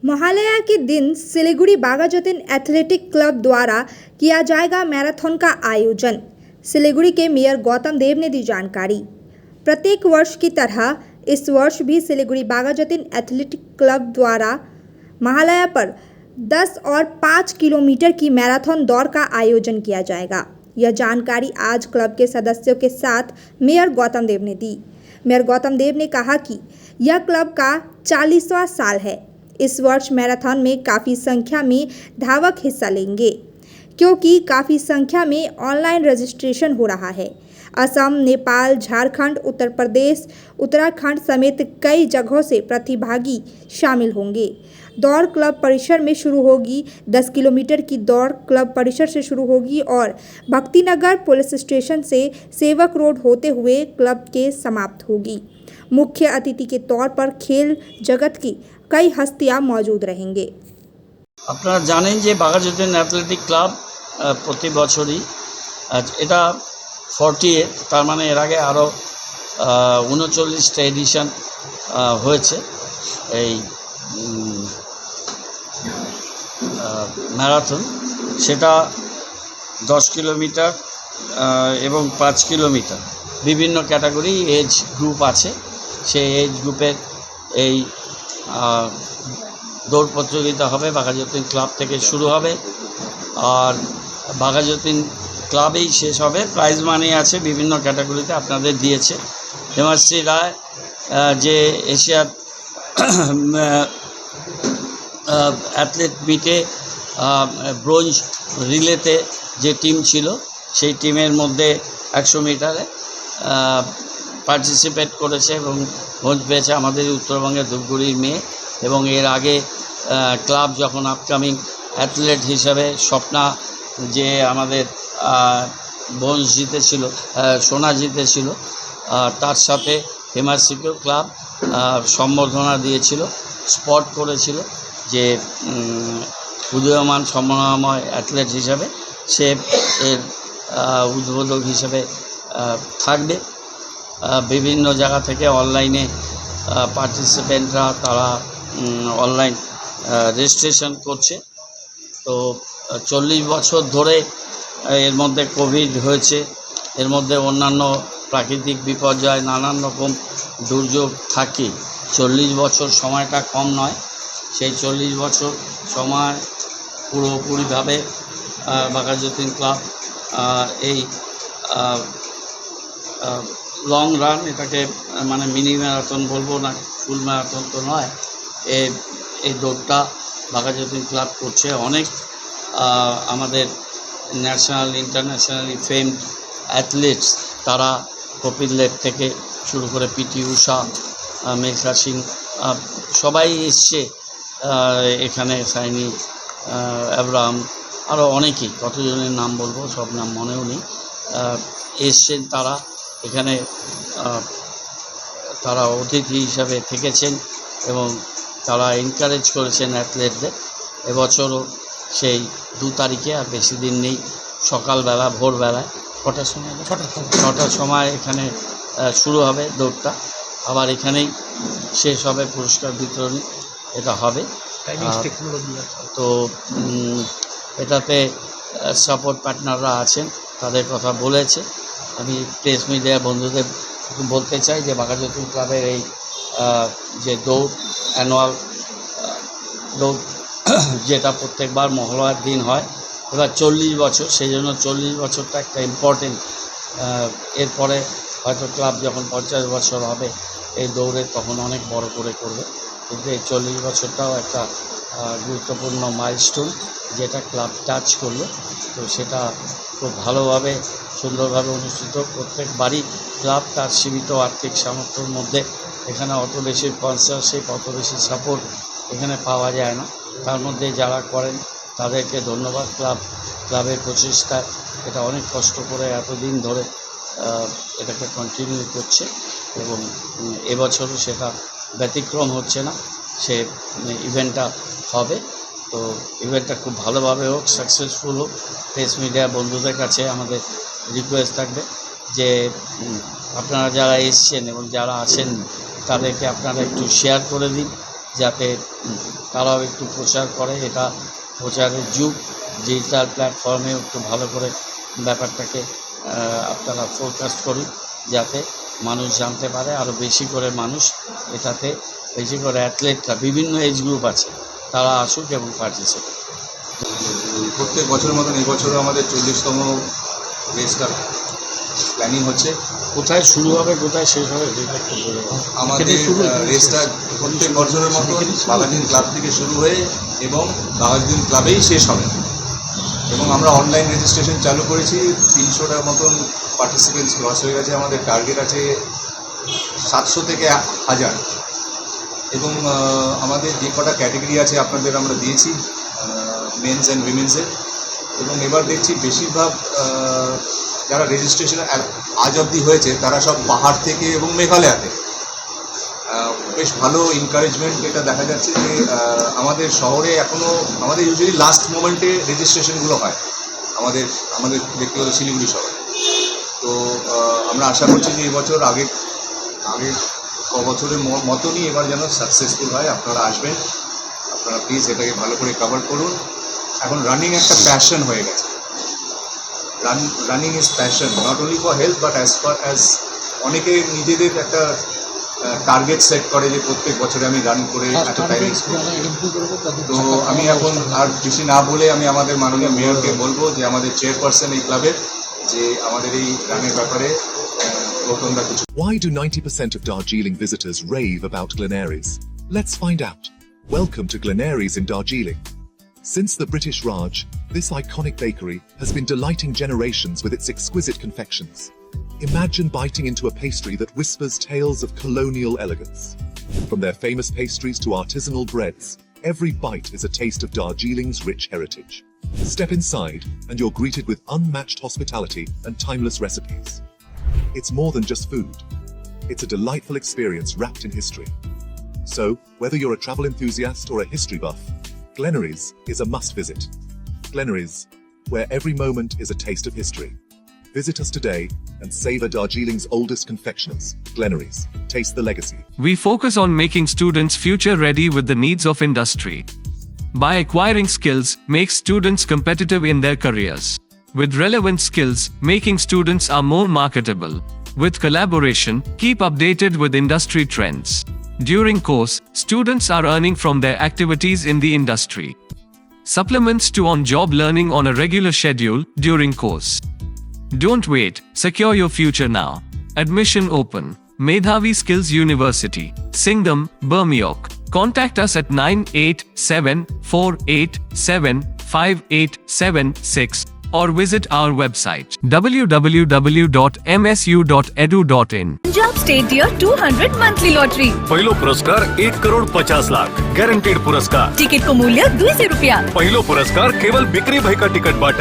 महालया के दिन Siliguri बाघाजतीन athletic club द्वारा किया जाएगा मैराथन का आयोजन। सिलीगुड़ी के मेयर गौतम देव ने दी जानकारी। प्रत्येक वर्ष की तरह इस वर्ष भी सिलीगुड़ी बाघाजतीन एथलेटिक क्लब द्वारा महालया पर 10 और 5 किलोमीटर की मैराथन दौड़ का आयोजन किया जाएगा। यह जानकारी आज क्लब के सदस्यों के साथ मेयर गौतम देव ने दी। मेयर गौतम देव ने कहा कि यह क्लब का 40वां साल है। इस वर्ष मैराथन में काफ़ी संख्या में धावक हिस्सा लेंगे क्योंकि काफ़ी संख्या में ऑनलाइन रजिस्ट्रेशन हो रहा है। असम, नेपाल, झारखंड, उत्तर प्रदेश, उत्तराखंड समेत कई जगहों से प्रतिभागी शामिल होंगे। दौड़ क्लब परिसर में शुरू होगी। 10 किलोमीटर की दौड़ क्लब परिसर से शुरू होगी और भक्तिनगर पुलिस स्टेशन से सेवक रोड होते हुए क्लब के समाप्त होगी। मुख्य अतिथि के तौर पर खेल जगत की कई हस्तियां मौजूद रहेंगे। আপনারা জানেন যে বাঘাযতীন অ্যাথলেটিক ক্লাব প্রতি বছরই এটা 48 তার মানে এর আগে আরও 39টা এডিশন হয়েছে এই ম্যারাথন। সেটা 10 কিলোমিটার এবং 5 কিলোমিটার বিভিন্ন ক্যাটাগরি এজ গ্রুপ আছে। সেই এজ গ্রুপের এই দৌড় প্রতিযোগিতা হবে। বাঘাযতীন ক্লাব থেকে শুরু হবে আর বাঘাযতীন ক্লাবেই শেষ হবে। প্রাইজ মানি আছে বিভিন্ন ক্যাটাগরিতে আপনাদের দিয়েছে। হেমাশ্রী রায় যে এশিয়ার অ্যাথলেট মিটে ব্রোঞ্জ রিলেতে যে টিম ছিল সেই টিমের মধ্যে 100 মিটারে পার্টিসিপেট করেছে এবং ব্রোঞ্জ পেয়েছে আমাদের উত্তরবঙ্গের ধূপগুড়ির মেয়ে। এবং এর আগে ক্লাব যখন আপকামিং অ্যাথলেট হিসাবে স্বপ্না যে আমাদের ব্রোঞ্জ জিতেছিল, সোনা জিতেছিল, তার সাথে হেমাশ্রীকেও ক্লাব সম্বর্ধনা দিয়েছিল, স্পট করেছিল যে উদীয়মান সম্মানময় অ্যাথলেট হিসাবে সে এর উদ্বোধক হিসেবে থাকবে। বিভিন্ন জায়গা থেকে অনলাইনে পার্টিসিপেন্টরা তারা অনলাইন রেজিস্ট্রেশন করছে। তো 40 বছর ধরে এর মধ্যে কোভিড হয়েছে, এর মধ্যে অন্যান্য প্রাকৃতিক বিপর্যয় নানান রকম দুর্যোগ থাকে। 40 বছর সময়টা কম নয়। সেই 40 বছর সময় পুরোপুরিভাবে বাঘাযতীন ক্লাব এই লং রান, এটাকে মানে মিনি ম্যারাথন বলবো না, ফুল ম্যারাথন তো নয়, এই দৌড়টা বাঘাযতীন ক্লাব করছে। অনেক আমাদের ন্যাশনাল ইন্টারন্যাশনালি ফেমড অ্যাথলেটস তারা কপিল দেব থেকে শুরু করে পিটি ঊষা, মিলখা সিং সবাই এসছে এখানে, সাইনি আব্রাহাম, আরও অনেকেই, কতজনের নাম বলবো সব নাম মনেও নেই, এসছেন তারা এখানে। তারা অতিথি হিসাবে থেকেছেন এবং তারা এনকারেজ করেছেন অ্যাথলেটদের। এবছরও সেই 2 তারিখে, আর বেশি দিন নেই, সকালবেলা ভোরবেলায় কটার সময়, 6টার সময় এখানে শুরু হবে দৌড়টা, আবার এখানেই শেষ হবে পুরস্কার বিতরণী, এটা হবে। তো এটাতে সাপোর্ট পার্টনাররা আছেন, তাদের কথা বলেছে। আমি প্রেস মিডিয়া বন্ধুদের বলতে চাই যে বাঘাযতীন ক্লাবের এই যে দৌড়, অ্যানুয়াল দৌড় যেটা প্রত্যেকবার মহালয়ার দিন হয়, এবার 40 বছর, সেই জন্য 40 বছরটা একটা ইম্পর্টেন্ট। এরপরে হয়তো ক্লাব যখন 50 বছর হবে এই দৌড়ে তখন অনেক বড় করে করবে, কিন্তু এই 40 বছরটাও একটা গুরুত্বপূর্ণ মাইলস্টোন যেটা ক্লাব টাচ করলো। তো সেটা খুব ভালোভাবে সুন্দরভাবে অনুষ্ঠিত। প্রত্যেকবারই ক্লাব তার সীমিত আর্থিক সামর্থ্যের মধ্যে, এখানে অত বেশি স্পন্সরশিপ, অত বেশি সাপোর্ট এখানে পাওয়া যায় না। তার মধ্যে যারা করেন তাদেরকে ধন্যবাদ। ক্লাবের প্রচেষ্টায় এটা অনেক কষ্ট করে এতদিন ধরে এটাকে কন্টিনিউ করছে এবং এবছরও সেটা ব্যতিক্রম হচ্ছে না। সে ইভেন্টটা হবে, তো ইভেন্টটা খুব ভালোভাবে হোক, সাকসেসফুল হোক। প্রেস মিডিয়া বন্ধুদের কাছে আমাদের রিকোয়েস্ট থাকবে যে আপনারা যারা এসছেন এবং যারা আছেন তাদেরকে আপনারা একটু শেয়ার করে দিন, যাতে তারাও একটু প্রচার করে। এটা প্রচারের যুগ, ডিজিটাল প্ল্যাটফর্মে একটু ভালো করে ব্যাপারটাকে আপনারা ফোরকাস্ট করুন, যাতে মানুষ জানতে পারে, আরও বেশি করে মানুষ এটাতে, বেশি করে অ্যাথলেটরা, বিভিন্ন এজ গ্রুপ আছে, তারা আসুক এবং পার্টিসিপেট। প্রত্যেক বছরের মতন এই বছরও আমাদের 40তম রেসটা প্ল্যানিং হচ্ছে। কোথায় শুরু হবে, কোথায় শেষ হবে, আমাদের রেসটা প্রত্যেক বছরের মতন বাঘাযতীন ক্লাব থেকে শুরু হয়ে এবং বাঘাযতীন ক্লাবেই শেষ হবে। এবং আমরা অনলাইন রেজিস্ট্রেশন চালু করেছি। 300টার মতন পার্টিসিপেন্টস ক্রস হয়ে গেছে। আমাদের টার্গেট আছে 700 থেকে 1000। এবং আমাদের যে কটা ক্যাটেগরি আছে আপনাদের আমরা দিয়েছি, মেন্স অ্যান্ড উইমেন্সের। এবং এবার দেখছি বেশিরভাগ যারা রেজিস্ট্রেশন আজ অবধি হয়েছে তারা সব পাহাড় থেকে এবং মেঘালয়াতে। বেশ ভালো এনকারেজমেন্ট এটা দেখা যাচ্ছে যে আমাদের শহরে এখনও আমাদের ইউজুয়ালি লাস্ট মোমেন্টে রেজিস্ট্রেশনগুলো হয় আমাদের ব্যক্তিগত শিলিগুড়ি শহরে। তো আমরা আশা করছি যে এবছর আগে বছরের মতনই এবার যেন সাকসেসফুল হয়। আপনারা আসবেন, আপনারা প্লিজ এটাকে ভালো করে কভার করুন। এখন রানিং একটা প্যাশন হয়ে গেছে। Running is passion, not only for health but as far as অনেকে নিজেদের একটা টার্গেট সেট করে যে প্রত্যেক বছরে আমি রান করে এত টাইম। তো আমি এখন আর বেশি না বলে আমি আমাদের মাননীয় মেয়রকে বলবো যে আমাদের চেয়ারপারসন এই ক্লাবের, যে আমাদের এই রানের ব্যাপারে প্রথমটা কিছু। Why do 90% of Darjeeling visitors rave about Glenaries? Let's find out. Welcome to Glenaries in Darjeeling. Since the British Raj, this iconic bakery has been delighting generations with its exquisite confections. Imagine biting into a pastry that whispers tales of colonial elegance. From their famous pastries to artisanal breads, every bite is a taste of Darjeeling's rich heritage. Step inside and you're greeted with unmatched hospitality and timeless recipes. It's more than just food. It's a delightful experience wrapped in history. So, whether you're a travel enthusiast or a history buff, Glenaries is a must visit. Glenaries, where every moment is a taste of history. Visit us today and savor Darjeeling's oldest confectioners. Glenaries, taste the legacy. We focus on making students future ready with the needs of industry. By acquiring skills, make students competitive in their careers. With relevant skills, making students are more marketable. With collaboration, keep updated with industry trends. During course, students are earning from their activities in the industry. Supplements to on-job learning on a regular schedule during course. Don't wait, secure your future now. Admission open. Medhavi Skills University, Singham, Bermioc. Contact us at 9874875876 or visit our website www.msu.edu.in. Punjab state dear 200 monthly lottery. पहिलो पुरस्कार 1,50,00,000 guaranteed पुरस्कार। Ticket को मूल्य 200 रुपया। पहिलो पुरस्कार केवल बिक्री भयका टिकट बाट